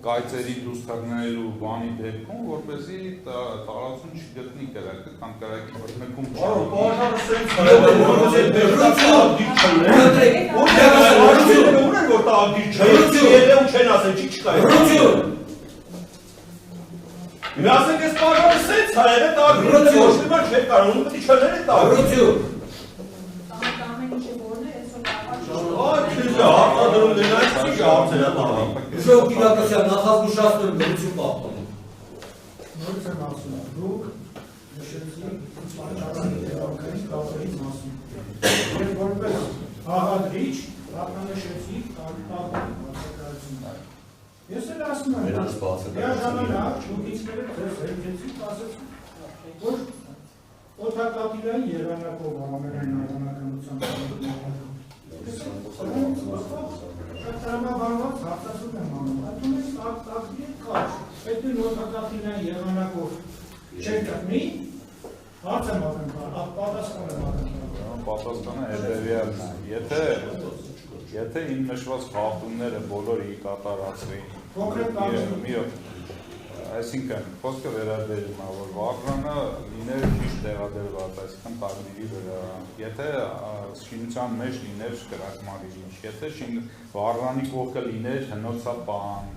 կայծերի դուրս թռնելու բանի դեպքում, որպեսզի տարածում չգտնի կրակը կամ կրակի մեկում Ուժով իրակացիան նախազգուշացնում լրություն պահպանում։ Նորից եմ ասում, դուք նշեցիք պատճառային հետևանքային կապերի մասին։ Եվ որպես աղադրիչ ակնանշեցիք արտահայտության մասնակցությունը։ Ես էլ ասում եմ, միաժամանակ շուտիցները ձեզ հերքեցիք, ասեցիք, որ օդակատիլային եղանակով ամենայն հավանականությամբ շատ տրամաբանված հարցասում եմ անում, այդում ես ակտակվի է կաշ, այդ դին օդակատիլային եղանակով չեք գտնի, հարց եմ ատեմ, պատասխան եմ ատեմ։ Պատասխանը հետևյալն է, եթե իմ նշված խախտումները բոլորը կատարածվեին, այսինքն խոսքը վերաբերում է, որ Վահրամյանը լիներ ճիշտ տեղադրված, այսինքն տարբերի վրա, եթե շինության մեջ լիներ կրակմարիչ, եթե Վահրամյանի կողքը լիներ հնոցապան,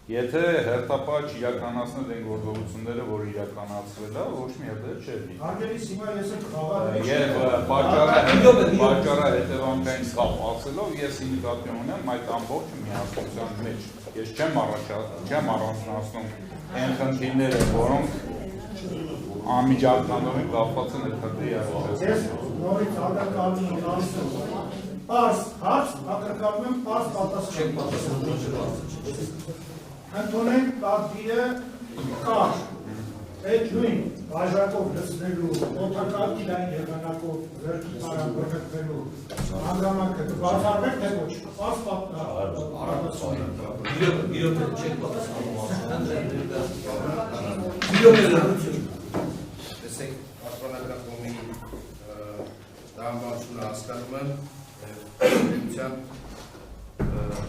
եթե հերթապահ չիրականացնել են գործողությունները, որ իրականացվել է, ոչ մի հետևել չէր լինի։ Հարգելի Սիմա, ես եմ խաղալ Եվ պատճառը հետևանքային կապ ասելով, ես ինդիկատիվ ունեմ այդ ամբողջը միասնության մեջ։ Ես չեմ առանձնացնում այն խնդիրները, որոնք անմիջականորեն կապված են այդ խնդրի Ես նորից ակրկալում եմ ասում, պարզ հարց, ակրկալում եմ պարզ պատասխան։ Ընդունենք պատվիրը կար, այդ նույն բաժակով լսնելու, օդակատիլային եղանակով վերքի տարան բրգտվելու հանգամանքը կբացարվեք, թե ոչ, պարզ պատասխան։ Իրոք չեք պատասխանում Տեսեք, պաշտպանական կողմի դրամաբանությունը հասկանում եմ, պետության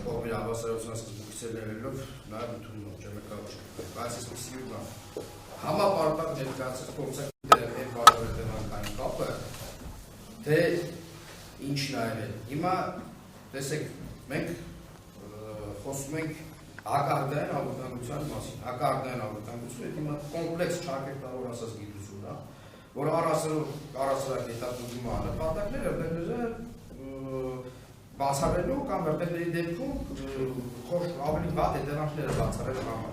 կողմի հավասարության սկզբունքից ելնելով նաև ընդունում չեմ բայց ես մի սիրում եմ համապարփակ ներկայացած փորձակ այդ բաժանետևանքային կապը թե ինչն է եղել։ Հիմա տեսեք, մենք խոսում ենք հակահարդային անվտանգության մասին։ Հակահարդային անվտանգությունը հիմա կոմպլեքս չակերտավոր ասած գիտություն է, որ առասարակ հետապնդումը նպատակները բացառելու կամ վերտերների դեպքում ավելի վատ հետևանքները բացառելու համար։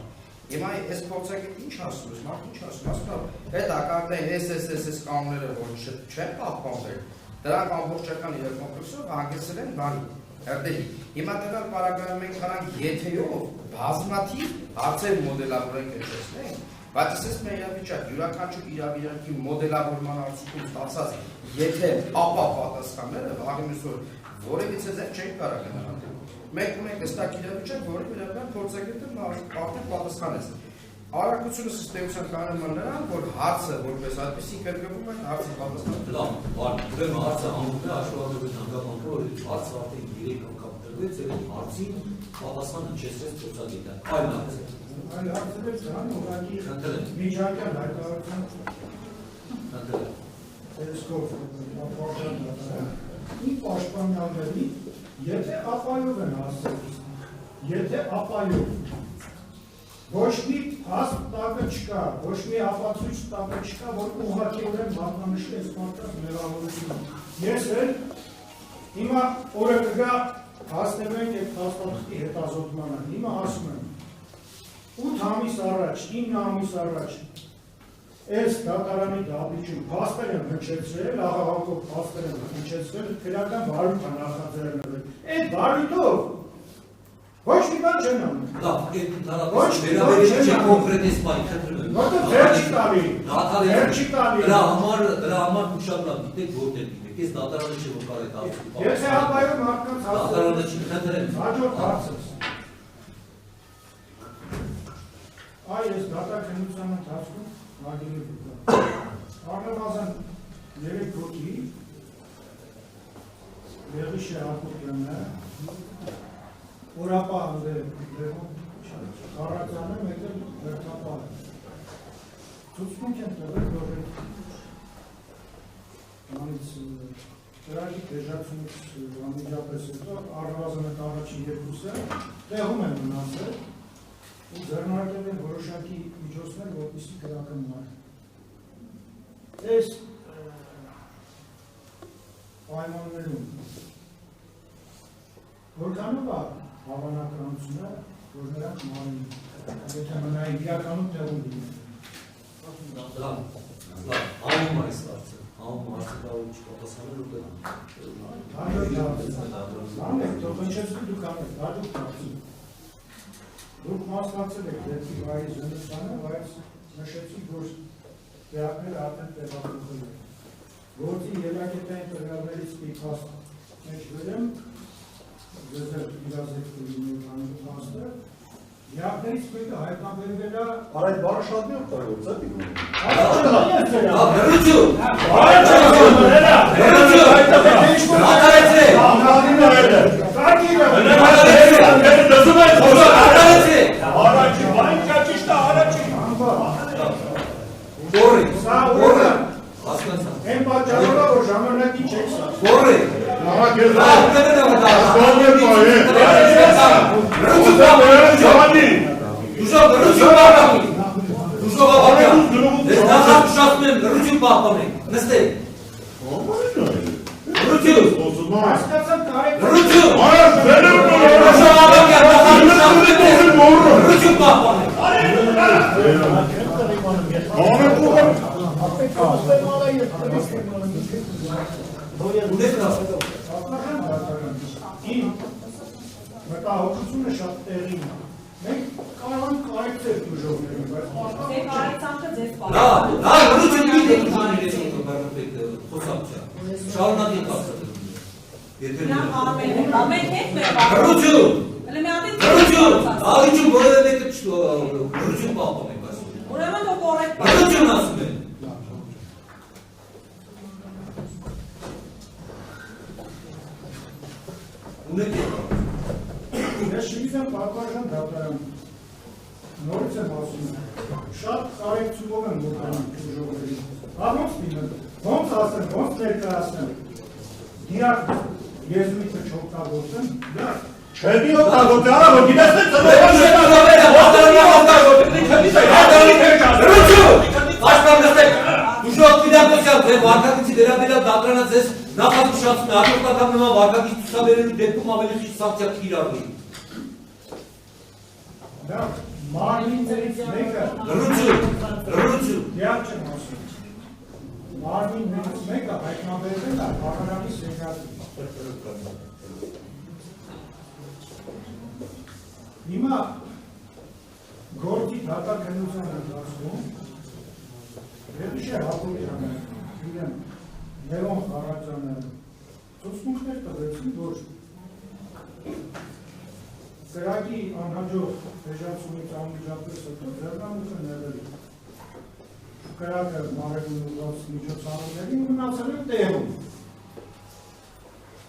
Հիմա այս փորձակետը ինչ ասում է, մարդը ինչ ասում է, ասում է, այդ հակահարդային SSS կանոնները, որ չեն պահպանվել, դրանք ամբողջական իրական կոմպլեքսով հանգեցրել են բանի, հերդերի։ Հիմա տվյալ պարագայում մենք կարանք եթեով բազմաթիվ հարցեր մոդելավորենք հեշտացնենք, բայց ասես մեր իրավիճակ յուրաքանչյուր իրավիճակի մոդելավորման արդյունքում ստացած եթե ապա պատասխանները վաղի մյուս օր որևիցե ձև չենք կարող գնահատել։ Մենք ունենք հստակ իրավիճակ, որի վերաբերյալ փորձագետը արդեն պատասխանեց։ Արագությունը ստեղծության կանոնը նրան, որ հարցը որպես այդպեսի կրկնվում է, հարցը պատասխանում։ Լավ, ուրեմն հարցը ամբողջ աշխատողի հանգամանքով որ հարցը արդեն 3 անգամ տրվեց, եւ հարցին պատասխանը չեսրեց փորձագետը։ Այլ հարց է։ Այլ հարցեր դրան ուղղակի միջանկյալ հայտարարության տեսքով Իմ պաշտպանյալների, եթե ապայով են ասել, եթե ապայով, ոչ մի հաստ տակը չկա, ոչ մի ապացույց տակը չկա, որ ուղղակիորեն մատնանշի այս մարդկանց մեղավորությունը։ Ես էլ հիմա օրը կգա հասնելու ենք այդ փաստաթղթի հետազոտմանը, հիմա ասում եմ 8 ամիս առաջ, 9 ամիս առաջ Այս դատարանի դահլիճում փաստեր են հնչեցրել, աղաղակով փաստեր են հնչեցրել, քրեական բարույթ է նախաձեռնել։ Այդ բարույթով ոչ մի բան չեն անում։ Լավ, այդ ընդհանրապես վերաբերյալ չէ կոնկրետիզմային խնդրում եմ։ Որտեղ դեր չի տալի։ Դեր չի տալի։ Դրա համար շատ լավ գիտեք որտեղ գիտեք։ Ես դատարանը չի որ կարող է տալ։ Եթե ապայում մարդկանց հասցնել։ Դատարանը չի խնդրեմ։ Հաջորդ հարցը։ Այ ես դատաքննության ընթացքում Առնվազն 3 հոգի Եղիշե Հակոբյանը, Օրապահ Անդրեյ Ցուցմունք են տվել, որ նորից դրակի դեժացումից անմիջապես հետո առնվազն այդ առաջին երկուսը տեղում են մնացել ու ձեռնարկել են որոշակի միջոցներ, որպեսզի կրակը մնա։ Այս պայմաններում որքանով է հավանականությունը, որ նրանք մարին, եթե մնային իրականում տեղում լինեն։ Անում այս հարցը, անում հարցը դա ու չպատասխանել ու կրան։ Անեք, թող հնչեցնի դուք անեք, դա դուք հարցին։ Դուք մասնակցել եք դեպի վայրի զնուցանը, բայց նշեցիք, որ տեղակները արդեն տեղափոխվել են։ Գործի ելակետային տվյալներից պիտաստ մեջ վերեմ, ձեզ իրազեկվել լինի փաստը, Յակներից մեկը հայտնաբերվել է Արա այդ բառը շատ մի օգտագործել եք։ Լրություն։ Մտահոգությունը շատ տեղին է։ Մենք կարող ենք կարեկցել դժողներին, բայց կարեկցանքը ձեզ Դա լրություն մի դեպք խոսակցա։ Շարունակի կապը։ Նա ամեն հետ մեր լրություն։ լրություն։ Ալիչում որևէ մեկը լրություն պահպանեք ասում։ Ուրեմն դու կորեկտ լրություն ասում եմ։ Ունեք եք։ Ես շիվիզան պատվարժան դատարան նորից եմ ասում, շատ կարեկցումով եմ ոգանում դժողներին։ Ոնց լինել, ոնց ասեմ, ոնց ներկայացնեմ, դիակ եզմիցը չօգտագործեմ, դիակ Չելի օգտագործել, արա որ գիտես թե Վարկագիծի վերաբերյալ դատարանը ձեզ նախազգուշացնում է հաջորդական նման վարկագիծ ցուցաբերելու դեպքում ավելի խիստ սանկցիա կիրառվի։ դա մարմիններից մեկը Լրություն։ դիակ չեմ ասում, մարմիններից մեկը հայտնաբերվել է Աղարանի սենյակում։ Հիմա գործի դատաքննության ընթացքում Վերուշե Հակոբյանը, իրեն Լևոն Խարաձյանը ցուցմունքներ տվեցին, որ Սրակի անհաջող դեժացումից անմիջապես հետո ձեռնամուխը ներել է։ Կրակը մարելու ուղղված միջոցառումներին մնացել են տեղում։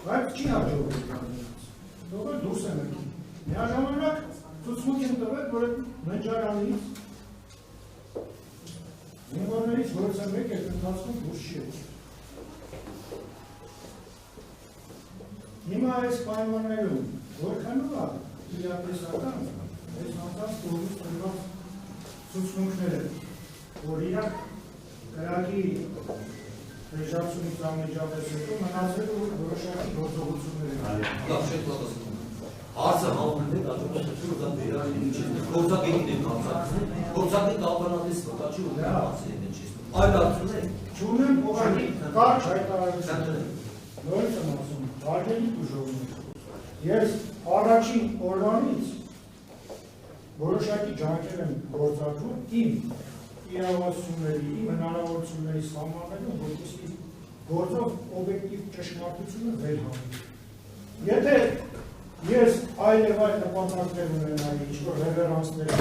Բայց չի հաջողվել կանոնից։ Դողը դուրս են եկել։ Միաժամանակ ցուցմունք են տվել, որ ննջարանից Զինվորներից որսը մեկ է ընթացքում դուրս չի եկել։ Հիմա այս պայմաններում որքանով է իրատեսական այս անցած կողմից տրված ցուցմունքները, որ իրանք կրակի դեժացումից անմիջապես հետո մնացել ու որոշակի գործողություններ են։ Հարցը համոզել աջակցությունը դա վերային միջին գործակետին են հարցակցում գործակետ ապարանատես վկայի ու դա հարցեր են չես այլ հարցներ Չունեն ուղղակի կարճ հայտարարություն նորից եմ ասում հարգելի դժողներ ես առաջին օրվանից որոշակի ջանքեր եմ գործադրում իմ իրավասությունների, իմ հնարավորությունների սահմաններում, որպեսզի գործով օբյեկտիվ ճշմարտությունը վեր հանի։ Եթե ես այլ եւ այլ նպատակներ ունենայի, ինչ-որ ռևերանսներ,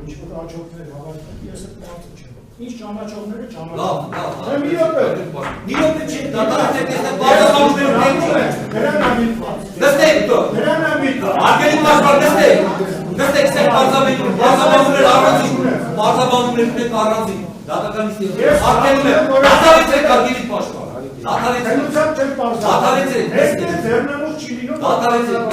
ինչ-որ աջողներ հավաքել, ես այդ մարդը չեմ։ Ինչ ճանաչողները ճանաչում։ Մի րոպե չի, դատարանը տեսնել բարձրացումներ ունեն։ Նրան ամիտ։ Նստեք դու։ Նրան ամիտ։ Արգելի մասը նստեք։ Նստեք սեր պարզաբանումներ առանձին, պարզաբանումներ ունեք առանձին, դատական իստի, արկենում եմ, դատարեցեք արգելիք պաշտպան, դատարեցեք, Քնությամբ չեմ պարզաբանում։ դատարեցեք, Ես ձեռնամուխ չի լինում։ դատարեցեք,